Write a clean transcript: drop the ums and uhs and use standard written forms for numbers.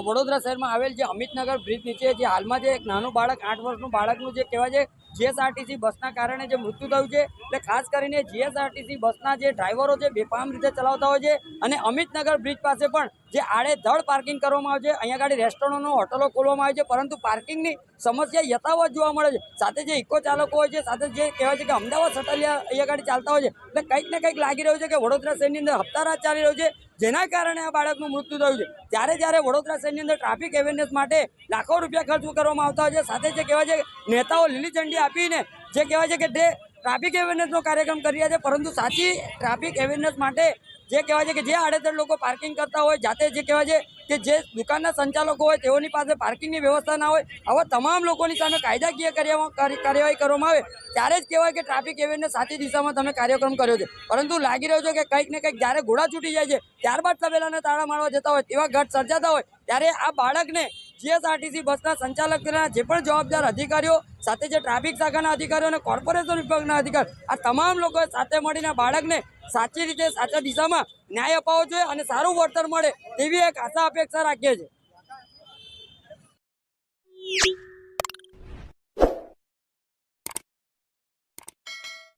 વડોદરા શહેરમાં આવેલ જે અમિતનગર બ્રિજ નીચે જે હાલમાં જે એક નાનું બાળક 8 વર્ષનું બાળકનું જે કહેવાય છે જીએસઆરટીસી બસના કારણે જે મૃત્યુ થયું છે, એટલે ખાસ કરીને જીએસઆરટીસી બસના જે ડ્રાઈવરો છે બેફામ રીતે ચલાવતા હોય છે અને અમિતનગર બ્રિજ પાસે પણ જે આડેધડ પાર્કિંગ કરવામાં આવે છે। અહીંયા આગળ રેસ્ટોરન્ટો હોટલો ખોલવામાં આવે છે, પરંતુ પાર્કિંગની સમસ્યા યથાવત જોવા મળે છે। સાથે જે ઇકો ચાલકો હોય છે, સાથે જે કહેવાય છે કે અમદાવાદ સટલિયા અહીંયા આગળ ચાલતા હોય છે, એટલે કંઈક ને કંઈક લાગી રહ્યું છે કે વડોદરા શહેરની અંદર હપ્તારાજ ચાલી રહ્યો છે, જેના કારણે આ બાળકનું મૃત્યુ થયું છે। જ્યારે વડોદરા શહેરની અંદર ટ્રાફિક અવેરનેસ માટે લાખો રૂપિયા ખર્ચ કરવામાં આવતા હોય છે, સાથે જે કહેવાય છે નેતાઓ લીલી ઝંડી આપીને જે કહેવાય છે કે તે ટ્રાફિક અવેરનેસનો કાર્યક્રમ કરી રહ્યા છે, પરંતુ સાચી ટ્રાફિક અવેરનેસ માટે જે કહેવાય છે કે જે આડેધડ લોકો પાર્કિંગ કરતા હોય, જાતે જે કહેવાય છે કે જે દુકાનના સંચાલકો હોય તેઓની પાસે પાર્કિંગની વ્યવસ્થા ના હોય, આવા તમામ લોકોની સામે કાયદાકીય કાર્યવાહી કરવામાં આવે ત્યારે જ કહેવાય કે ટ્રાફિક અવેરનેસ સાચી દિશામાં તમે કાર્યક્રમ કર્યો છે। પરંતુ લાગી રહ્યો છે કે કંઈક ને કંઈક જ્યારે ઘોડા છૂટી જાય છે ત્યારબાદ તબેલાને તાળા મારવા જતા હોય તેવા ઘટ સર્જાતા હોય ત્યારે આ બાળકને જીએસઆરટીસી બસના સંચાલકના જે પણ જવાબદાર અધિકારીઓ, સાથે જે ટ્રાફિક શાખાના અધિકારીઓ અને કોર્પોરેશન વિભાગના અધિકારી, આ તમામ લોકોએ સાથે મળીને બાળકને સાચી રીતે સાચા દિશામાં ન્યાય અપાવવો જોઈએ અને સારું વળતર મળે તેવી એક આશા અપેક્ષા રાખીએ છીએ।